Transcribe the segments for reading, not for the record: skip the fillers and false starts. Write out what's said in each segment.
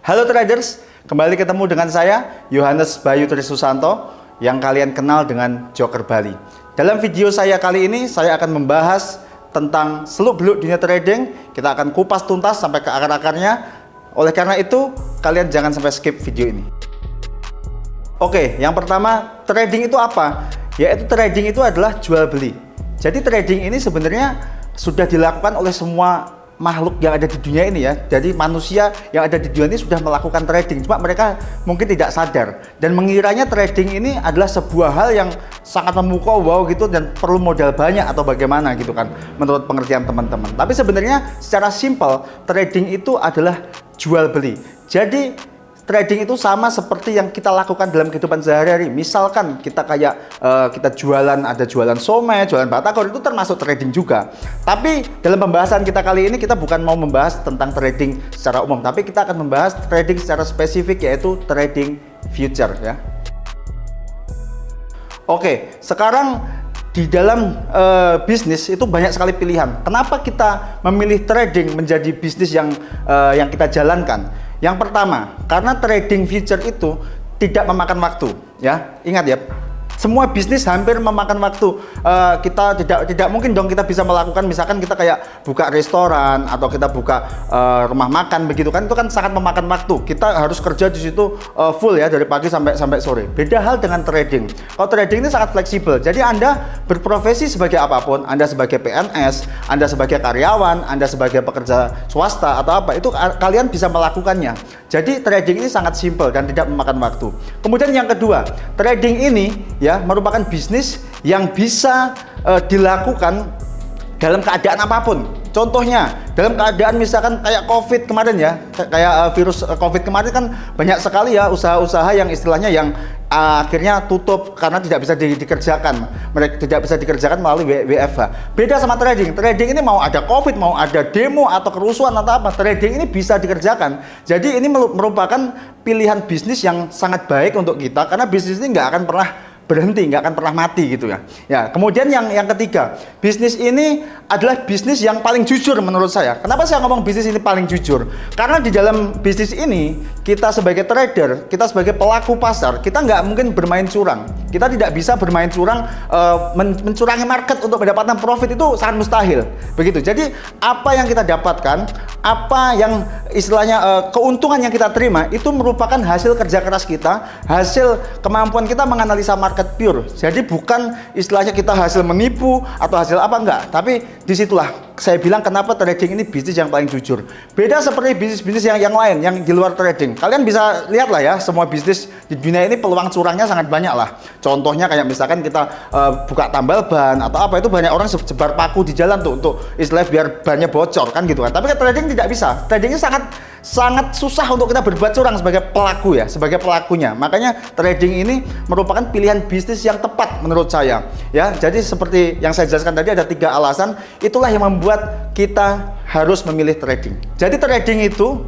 Halo traders, kembali ketemu dengan saya Yohanes Bayu Trisusanto yang kalian kenal dengan Joker Bali. Dalam video saya kali ini saya akan membahas tentang seluk-beluk dunia trading. Kita akan kupas tuntas sampai ke akar-akarnya. Oleh karena itu, kalian jangan sampai skip video ini. Oke, yang pertama, trading itu apa? Yaitu trading itu adalah jual beli. Jadi trading ini sebenarnya sudah dilakukan oleh semua makhluk yang ada di dunia ini ya. Jadi manusia yang ada di dunia ini sudah melakukan trading, cuma mereka mungkin tidak sadar dan mengiranya trading ini adalah sebuah hal yang sangat memukau wow gitu dan perlu modal banyak atau bagaimana gitu kan menurut pengertian teman-teman. Tapi sebenarnya secara simpel trading itu adalah jual beli. Jadi trading itu sama seperti yang kita lakukan dalam kehidupan sehari-hari. Misalkan kita kita jualan, ada jualan somai, jualan batagor, itu termasuk trading juga. Tapi dalam pembahasan kita kali ini kita bukan mau membahas tentang trading secara umum, tapi kita akan membahas trading secara spesifik, yaitu trading future ya. Oke, sekarang di dalam bisnis itu banyak sekali pilihan. Kenapa kita memilih trading menjadi bisnis yang kita jalankan? Yang pertama, karena trading future itu tidak memakan waktu, ya. Ingat ya, semua bisnis hampir memakan waktu. Kita tidak mungkin dong kita bisa melakukan, misalkan kita kayak buka restoran atau kita buka rumah makan begitu kan, itu kan sangat memakan waktu. Kita harus kerja di situ full ya, dari pagi sampai sore. Beda hal dengan trading. Kalau trading ini sangat fleksibel. Jadi Anda berprofesi sebagai apapun, Anda sebagai PNS, Anda sebagai karyawan, Anda sebagai pekerja swasta atau apa, itu kalian bisa melakukannya. Jadi trading ini sangat simpel dan tidak memakan waktu. Kemudian yang kedua, trading ini ya merupakan bisnis yang bisa dilakukan dalam keadaan apapun. Contohnya dalam keadaan misalkan kayak COVID kemarin ya, kayak virus COVID kemarin kan banyak sekali ya usaha-usaha yang istilahnya yang akhirnya tutup karena tidak bisa dikerjakan. Mereka tidak bisa dikerjakan melalui WFH. Beda sama trading. Trading ini mau ada COVID, mau ada demo atau kerusuhan atau apa, trading ini bisa dikerjakan. Jadi ini merupakan pilihan bisnis yang sangat baik untuk kita, karena bisnis ini nggak akan pernah berhenti, nggak akan pernah mati gitu ya. Ya, kemudian yang ketiga, bisnis ini adalah bisnis yang paling jujur menurut saya. Kenapa saya ngomong bisnis ini paling jujur? Karena di dalam bisnis ini kita sebagai trader, kita sebagai pelaku pasar, kita nggak mungkin bermain curang. Kita tidak bisa bermain curang, mencurangi market untuk mendapatkan profit, itu sangat mustahil. Begitu. Jadi apa yang kita dapatkan, apa yang istilahnya keuntungan yang kita terima, itu merupakan hasil kerja keras kita, hasil kemampuan kita menganalisa market pure. Jadi bukan istilahnya kita hasil menipu atau hasil apa, enggak. Tapi disitulah saya bilang kenapa trading ini bisnis yang paling jujur. Beda seperti bisnis-bisnis yang lain yang di luar trading. Kalian bisa lihat lah ya, semua bisnis di dunia ini peluang curangnya sangat banyak lah. Contohnya kayak misalkan kita buka tambal ban atau apa, itu banyak orang sebar paku di jalan tuh untuk istilah biar bannya bocor kan gitu kan. Tapi kan trading tidak bisa. Tradingnya sangat susah untuk kita berbuat curang sebagai pelaku ya, sebagai pelakunya. Makanya trading ini merupakan pilihan bisnis yang tepat menurut saya ya. Jadi seperti yang saya jelaskan tadi, ada 3 alasan, itulah yang membuat kita harus memilih trading. Jadi trading itu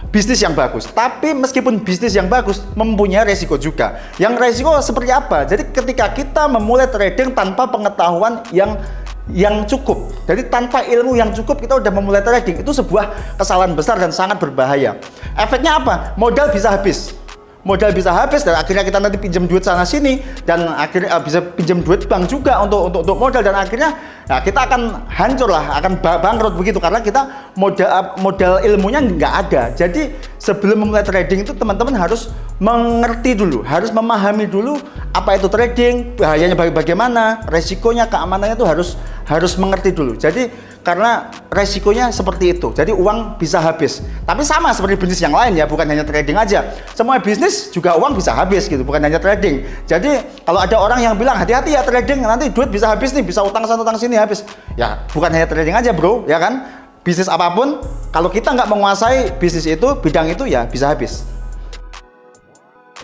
bisnis yang bagus, tapi meskipun bisnis yang bagus mempunyai resiko juga. Yang resiko seperti apa? Jadi ketika kita memulai trading tanpa pengetahuan yang cukup, jadi tanpa ilmu yang cukup kita udah memulai trading, itu sebuah kesalahan besar dan sangat berbahaya. Efeknya apa? Modal bisa habis. Modal bisa habis dan akhirnya kita nanti pinjam duit sana sini, dan akhirnya bisa pinjam duit bank juga untuk modal, dan akhirnya kita akan hancur lah, akan bangkrut begitu, karena kita modal ilmunya nggak ada. Jadi sebelum memulai trading itu teman-teman harus mengerti dulu, harus memahami dulu apa itu trading, bahayanya bagaimana, resikonya, keamanannya itu harus mengerti dulu. Jadi karena resikonya seperti itu, jadi uang bisa habis. Tapi sama seperti bisnis yang lain ya, bukan hanya trading aja. Semua bisnis juga uang bisa habis gitu, bukan hanya trading. Jadi kalau ada orang yang bilang hati-hati ya trading, nanti duit bisa habis nih, bisa utang sana utang sini habis. Ya bukan hanya trading aja bro, ya kan? Bisnis apapun, kalau kita nggak menguasai bisnis itu, bidang itu, ya bisa habis.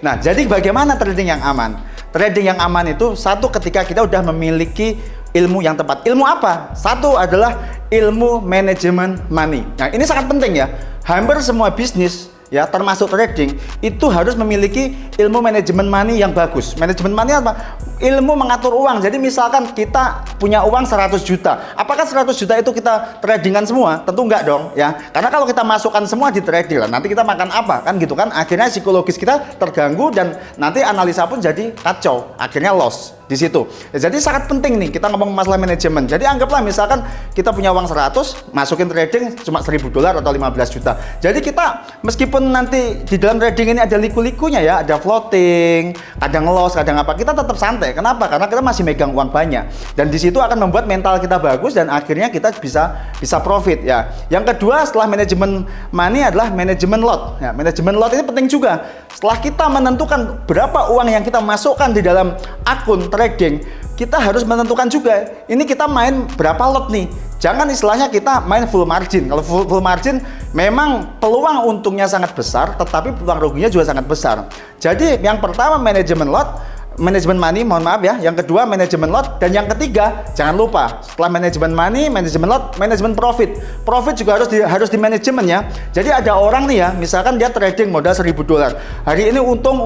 Nah, jadi bagaimana trading yang aman? Trading yang aman itu, satu, ketika kita udah memiliki ilmu yang tepat. Ilmu apa? Satu adalah ilmu manajemen money. Nah, ini sangat penting ya. Hampir semua bisnis ya, termasuk trading, itu harus memiliki ilmu manajemen money yang bagus. Manajemen money apa? ilmu mengatur uang. Jadi misalkan kita punya uang 100 juta. Apakah 100 juta itu kita tradingan semua? Tentu enggak dong ya. Karena kalau kita masukkan semua di trading lah, nanti kita makan apa kan gitu kan. Akhirnya psikologis kita terganggu dan nanti analisa pun jadi kacau. Akhirnya loss di situ. Ya, jadi sangat penting nih kita ngomong masalah manajemen. Jadi anggaplah misalkan kita punya uang 100, masukin trading cuma 1.000 dolar atau 15 juta. Jadi kita meskipun nanti di dalam trading ini ada liku-likunya ya, ada floating, kadang loss, kadang apa, kita tetap santai. Kenapa? Karena kita masih megang uang banyak. Dan di situ akan membuat mental kita bagus dan akhirnya kita bisa profit ya. Yang kedua setelah manajemen money adalah manajemen lot. Ya, manajemen lot ini penting juga. Setelah kita menentukan berapa uang yang kita masukkan di dalam akun trading, kita harus menentukan juga ini kita main berapa lot nih. Jangan istilahnya kita main full margin. Kalau full margin memang peluang untungnya sangat besar, tetapi peluang ruginya juga sangat besar. Jadi yang pertama manajemen lot, manajemen money, mohon maaf ya. Yang kedua manajemen lot, dan yang ketiga jangan lupa setelah manajemen money, manajemen lot, manajemen profit. Profit juga harus di manajemen ya. Jadi ada orang nih ya, misalkan dia trading modal 1.000 dolar. Hari ini untung,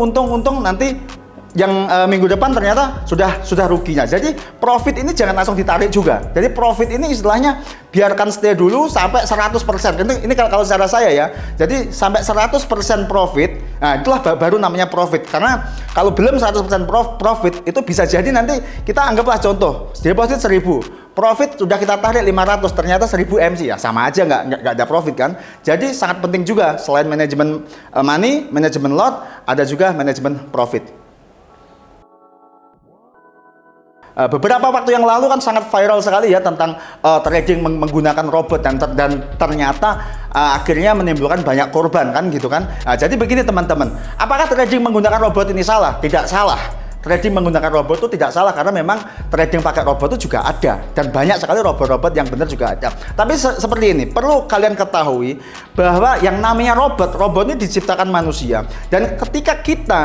nanti yang minggu depan ternyata sudah ruginya. Jadi profit ini jangan langsung ditarik juga. Jadi profit ini istilahnya biarkan stay dulu sampai 100%. Ini kalau cara saya ya. Jadi sampai 100% profit. Nah, itulah baru namanya profit. Karena kalau belum 100% profit itu bisa jadi nanti kita anggaplah contoh deposit 1.000. Profit sudah kita tarik 500, ternyata 1.000 MC ya, sama aja nggak ada profit kan. Jadi sangat penting juga selain manajemen money, manajemen lot, ada juga manajemen profit. Beberapa waktu yang lalu kan sangat viral sekali ya tentang trading menggunakan robot dan ternyata akhirnya menimbulkan banyak korban kan gitu kan. Jadi begini teman-teman, apakah trading menggunakan robot ini salah? Tidak salah. Trading menggunakan robot itu tidak salah karena memang trading pakai robot itu juga ada dan banyak sekali robot-robot yang benar juga ada. Tapi seperti ini, perlu kalian ketahui bahwa yang namanya robot ini diciptakan manusia, dan ketika kita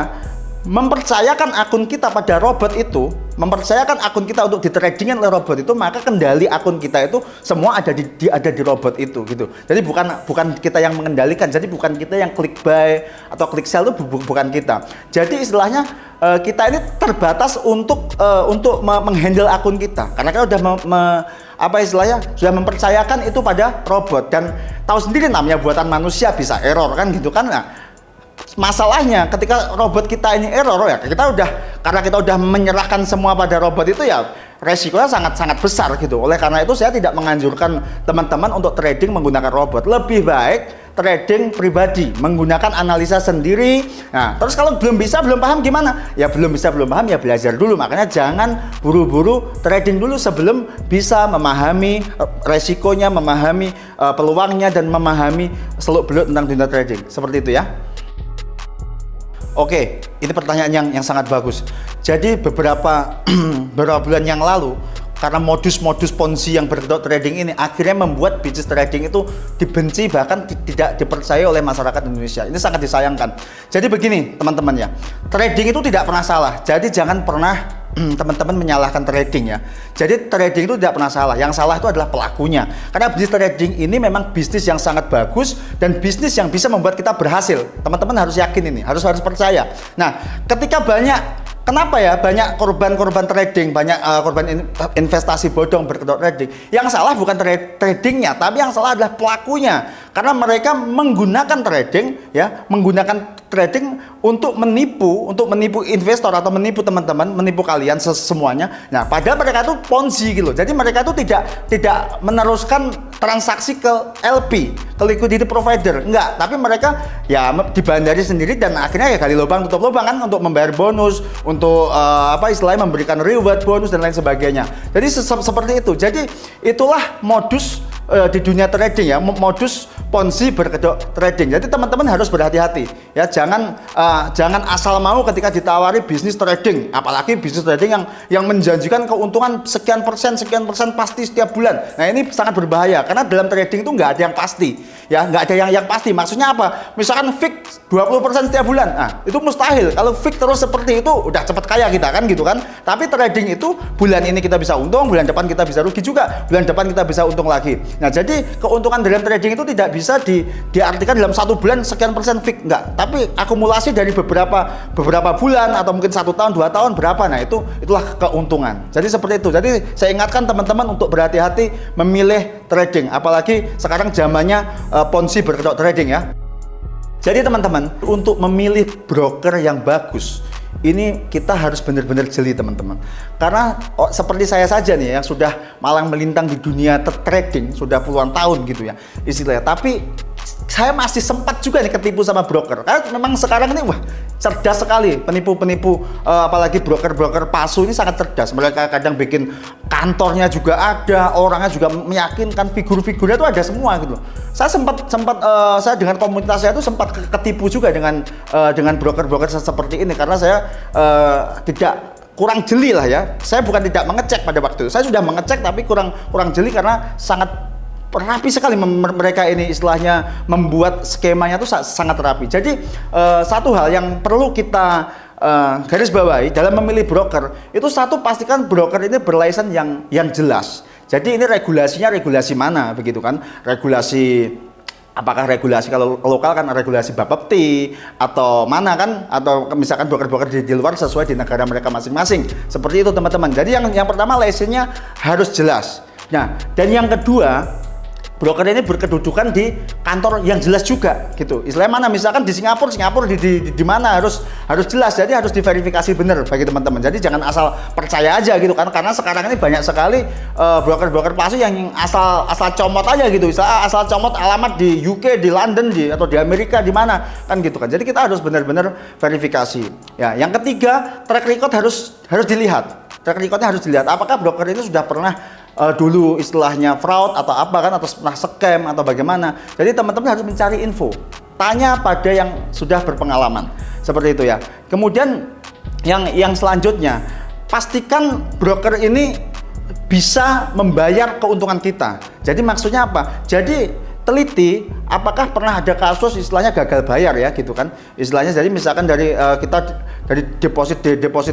mempercayakan akun kita pada robot itu, mempercayakan akun kita untuk ditradingin oleh robot itu, maka kendali akun kita itu semua ada di robot itu gitu. Jadi bukan kita yang mengendalikan. Jadi bukan kita yang klik buy atau klik sell itu bukan kita. Jadi istilahnya kita ini terbatas untuk menghandle akun kita. Karena kita udah sudah mempercayakan itu pada robot, dan tahu sendiri namanya buatan manusia bisa error kan gitu kan. Nah, masalahnya ketika robot kita ini error ya, karena kita udah menyerahkan semua pada robot itu ya, resikonya sangat besar gitu. Oleh karena itu saya tidak menganjurkan teman-teman untuk trading menggunakan robot. Lebih baik trading pribadi, menggunakan analisa sendiri. Nah, terus kalau belum paham gimana? Ya belum paham ya belajar dulu. Makanya jangan buru-buru trading dulu sebelum bisa memahami resikonya, memahami peluangnya, dan memahami seluk-beluk tentang dunia trading. Seperti itu ya. Oke, ini pertanyaan yang sangat bagus. Jadi beberapa bulan yang lalu, karena modus-modus ponzi yang berkedok trading ini akhirnya membuat bisnis trading itu dibenci, bahkan tidak dipercaya oleh masyarakat Indonesia. Ini sangat disayangkan. Jadi begini teman-teman ya, trading itu tidak pernah salah. Jadi jangan pernah teman-teman menyalahkan trading ya. Jadi trading itu tidak pernah salah. Yang salah itu adalah pelakunya. Karena bisnis trading ini memang bisnis yang sangat bagus dan bisnis yang bisa membuat kita berhasil. Teman-teman harus yakin ini, harus percaya. Nah, ketika kenapa ya banyak korban trading, banyak korban investasi bodong berkedok trading? Yang salah bukan tradingnya, tapi yang salah adalah pelakunya. Karena mereka menggunakan trading untuk menipu investor atau menipu teman-teman, menipu kalian semuanya. Nah, padahal mereka itu ponzi gitu. Jadi mereka itu tidak meneruskan transaksi ke LP, ke liquidity provider, enggak. Tapi mereka ya dibandari sendiri dan akhirnya ya gali lubang tutup lubang kan, untuk membayar bonus, untuk istilahnya memberikan reward bonus dan lain sebagainya. Jadi seperti itu. Jadi itulah modus di dunia trading ya, modus ponzi berkedok trading. Jadi teman-teman harus berhati-hati ya, jangan asal mau ketika ditawari bisnis trading, apalagi bisnis trading yang menjanjikan keuntungan sekian persen pasti setiap bulan. Nah, ini sangat berbahaya karena dalam trading itu nggak ada yang pasti ya, nggak ada yang pasti. Maksudnya apa? Misalkan fix 20% setiap bulan, nah itu mustahil. Kalau fix terus seperti itu udah cepet kaya kita kan gitu kan. Tapi trading itu bulan ini kita bisa untung, bulan depan kita bisa rugi juga, bulan depan kita bisa untung lagi. Nah, jadi keuntungan dalam trading itu tidak bisa diartikan dalam 1 bulan sekian persen fix, enggak. Tapi akumulasi dari beberapa bulan atau mungkin 1 tahun, 2 tahun berapa. Nah, itulah keuntungan. Jadi seperti itu. Jadi saya ingatkan teman-teman untuk berhati-hati memilih trading, apalagi sekarang zamannya ponzi berkedok trading ya. Jadi teman-teman, untuk memilih broker yang bagus, ini kita harus benar-benar jeli teman-teman. Karena seperti saya saja nih yang sudah malang melintang di dunia trading sudah puluhan tahun gitu ya istilahnya. Tapi saya masih sempat juga nih ketipu sama broker. Karena memang sekarang ini wah cerdas sekali penipu-penipu, apalagi broker-broker palsu ini sangat cerdas. Mereka kadang bikin kantornya juga ada, orangnya juga meyakinkan, figur-figurnya itu ada semua gitu. Saya sempat saya dengan komunitas saya itu sempat ketipu juga dengan broker-broker seperti ini karena saya kurang jeli lah ya. Saya bukan tidak mengecek pada waktu itu. Saya sudah mengecek tapi kurang jeli karena sangat rapi sekali mereka ini istilahnya membuat skemanya itu sangat rapi. Jadi satu hal yang perlu kita garis bawahi dalam memilih broker itu satu, pastikan broker ini berlisensi yang jelas. Jadi ini regulasi mana begitu kan? Apakah regulasi kalau lokal kan regulasi Bapepti atau mana kan, atau misalkan broker-broker di luar sesuai di negara mereka masing-masing. Seperti itu teman-teman. Jadi yang pertama lisensinya harus jelas. Nah, dan yang kedua, broker ini berkedudukan di kantor yang jelas juga gitu. Istilahnya mana, misalkan di Singapura di mana harus jelas. Jadi harus diverifikasi benar bagi teman-teman. Jadi jangan asal percaya aja gitu kan, karena sekarang ini banyak sekali broker-broker palsu yang asal comot aja gitu. Asal comot alamat di UK, di London, atau di Amerika, di mana kan gitu kan. Jadi kita harus benar-benar verifikasi. Ya, yang ketiga, track record harus dilihat. Track recordnya harus dilihat. Apakah broker ini sudah pernah dulu istilahnya fraud atau apa kan, atau pernah scam atau bagaimana. Jadi teman-teman harus mencari info, tanya pada yang sudah berpengalaman seperti itu ya. Kemudian yang selanjutnya, pastikan broker ini bisa membayar keuntungan kita. Jadi maksudnya apa? Jadi teliti apakah pernah ada kasus istilahnya gagal bayar ya gitu kan istilahnya. Jadi misalkan dari deposit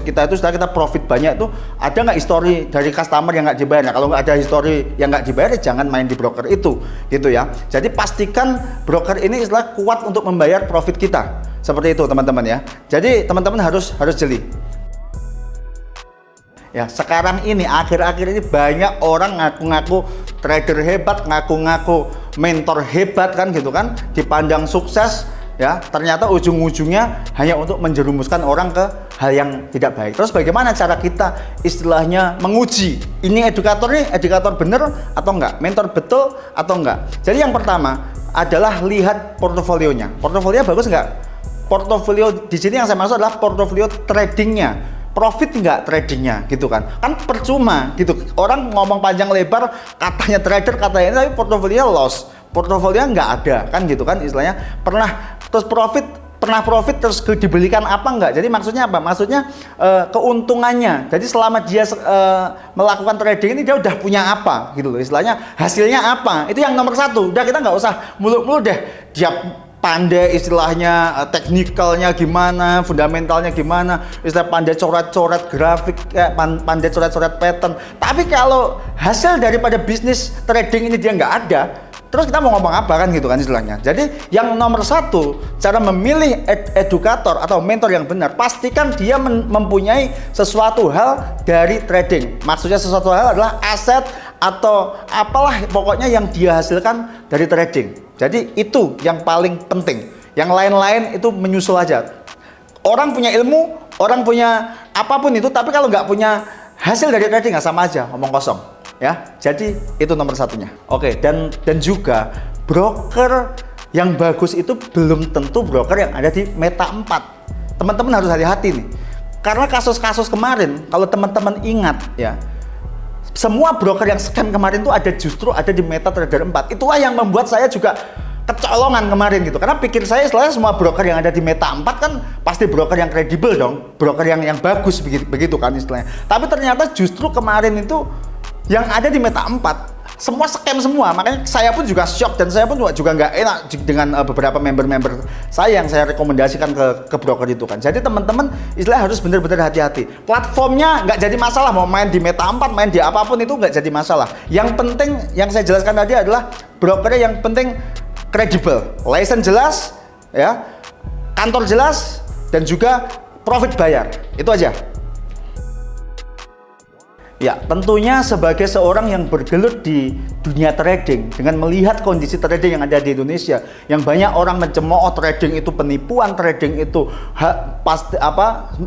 kita itu setelah kita profit banyak itu, ada nggak histori dari customer yang nggak dibayar. Nah, kalau nggak ada histori yang nggak dibayar, jangan main di broker itu gitu ya. Jadi pastikan broker ini istilah kuat untuk membayar profit kita, seperti itu teman-teman ya. Jadi teman-teman harus jeli ya. Sekarang ini akhir-akhir ini banyak orang ngaku-ngaku trader hebat, ngaku-ngaku mentor hebat kan gitu kan, dipandang sukses ya, ternyata ujung-ujungnya hanya untuk menjerumuskan orang ke hal yang tidak baik. Terus bagaimana cara kita istilahnya menguji ini edukator bener atau enggak, mentor betul atau enggak? Jadi yang pertama adalah lihat portofolionya. Portofolionya bagus enggak? Portofolio di sini yang saya maksud adalah portofolio tradingnya. Profit nggak tradingnya gitu kan percuma gitu, orang ngomong panjang lebar katanya trader katanya ini, tapi portofolio loss, portofolio nggak ada kan gitu kan istilahnya. Pernah profit terus dibelikan apa enggak. Jadi maksudnya apa? Maksudnya keuntungannya. Jadi selama dia melakukan trading ini dia udah punya apa gitu loh istilahnya, hasilnya apa, itu yang nomor satu. Udah, kita nggak usah mulu-mulu deh dia pandai istilahnya teknikalnya gimana, fundamentalnya gimana, istilah pandai coret-coret grafik, pandai coret-coret pattern. Tapi kalau hasil daripada bisnis trading ini dia nggak ada, terus kita mau ngomong apa kan gitu kan istilahnya. Jadi yang nomor satu, cara memilih edukator atau mentor yang benar, pastikan dia mempunyai sesuatu hal dari trading. Maksudnya sesuatu hal adalah aset atau apalah pokoknya yang dia hasilkan dari trading. Jadi itu yang paling penting. Yang lain-lain itu menyusul aja. Orang punya ilmu, orang punya apapun itu, tapi kalau nggak punya hasil dari trading nggak sama aja, omong kosong. Ya, jadi itu nomor satunya. Oke, dan juga broker yang bagus itu belum tentu broker yang ada di Meta 4. Teman-teman harus hati-hati nih. Karena kasus-kasus kemarin, kalau teman-teman ingat ya, semua broker yang scam kemarin tuh justru ada di MetaTrader 4. Itulah yang membuat saya juga kecolongan kemarin gitu. Karena pikir saya istilahnya semua broker yang ada di Meta 4 kan pasti broker yang kredibel dong, broker yang bagus begitu kan istilahnya. Tapi ternyata justru kemarin itu yang ada di Meta 4 semua scam semua. Makanya saya pun juga shock dan saya pun juga nggak enak dengan beberapa member-member saya yang saya rekomendasikan ke broker itu kan. Jadi teman-teman istilah harus benar-benar hati-hati. Platformnya nggak jadi masalah, mau main di Meta 4, main di apapun itu nggak jadi masalah. Yang penting yang saya jelaskan tadi adalah brokernya yang penting kredibel, license jelas, ya, kantor jelas, dan juga profit bayar. Itu aja. Ya, tentunya sebagai seorang yang bergelut di dunia trading, dengan melihat kondisi trading yang ada di Indonesia, yang banyak orang mencemooh trading itu penipuan, trading itu pasti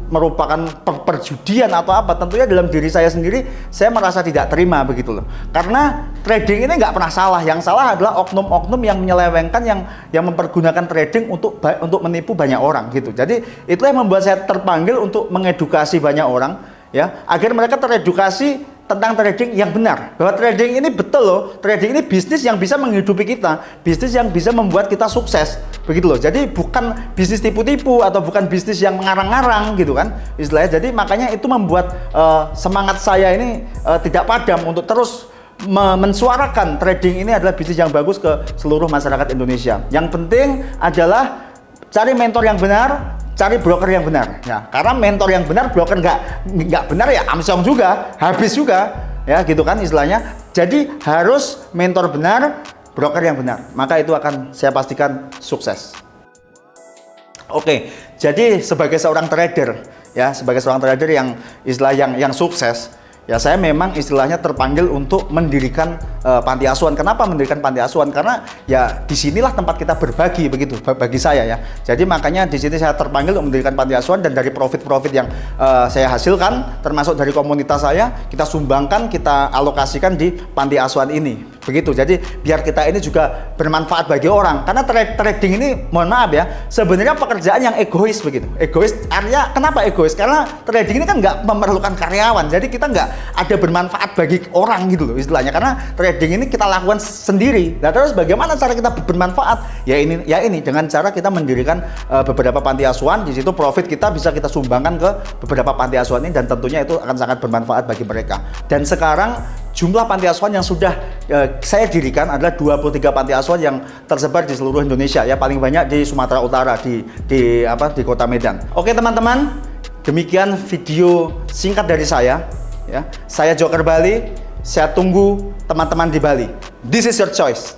merupakan perjudian atau apa, tentunya dalam diri saya sendiri saya merasa tidak terima begitu loh. Karena trading ini nggak pernah salah, yang salah adalah oknum-oknum yang menyelewengkan, yang mempergunakan trading untuk menipu banyak orang gitu. Jadi itulah yang membuat saya terpanggil untuk mengedukasi banyak orang, ya, agar mereka teredukasi tentang trading yang benar, bahwa trading ini betul loh, trading ini bisnis yang bisa menghidupi kita, bisnis yang bisa membuat kita sukses begitu loh. Jadi bukan bisnis tipu-tipu atau bukan bisnis yang mengarang-arang gitu kan istilahnya. Jadi makanya itu membuat semangat saya ini tidak padam untuk terus mensuarakan trading ini adalah bisnis yang bagus ke seluruh masyarakat Indonesia. Yang penting adalah cari mentor yang benar, cari broker yang benar. Ya, karena mentor yang benar, broker nggak benar ya amsyong juga, habis juga, ya gitu kan istilahnya. Jadi harus mentor benar, broker yang benar. Maka itu akan saya pastikan sukses. Oke, jadi sebagai seorang trader, ya, sebagai seorang trader yang istilah yang sukses, ya saya memang istilahnya terpanggil untuk mendirikan panti asuhan. Kenapa mendirikan panti asuhan? Karena ya disinilah tempat kita berbagi begitu bagi saya ya. Jadi makanya di sini saya terpanggil untuk mendirikan panti asuhan, dan dari profit-profit yang saya hasilkan, termasuk dari komunitas saya, kita sumbangkan, kita alokasikan di panti asuhan ini. Begitu. Jadi biar kita ini juga bermanfaat bagi orang. Karena trading ini, mohon maaf ya, sebenarnya pekerjaan yang egois begitu. Egois artinya kenapa egois? Karena trading ini kan nggak memerlukan karyawan. Jadi kita nggak ada bermanfaat bagi orang gitu loh istilahnya. Karena trading ini kita lakukan sendiri. Nah, terus bagaimana cara kita bermanfaat? Ya ini dengan cara kita mendirikan beberapa panti asuhan. Di situ profit kita bisa kita sumbangkan ke beberapa panti asuhan ini, dan tentunya itu akan sangat bermanfaat bagi mereka. Dan sekarang jumlah panti asuhan yang sudah saya dirikan adalah 23 panti asuhan yang tersebar di seluruh Indonesia, ya, paling banyak di Sumatera Utara, di Kota Medan. Oke teman-teman, demikian video singkat dari saya, ya. Saya Joker Bali, saya tunggu teman-teman di Bali. This is your choice.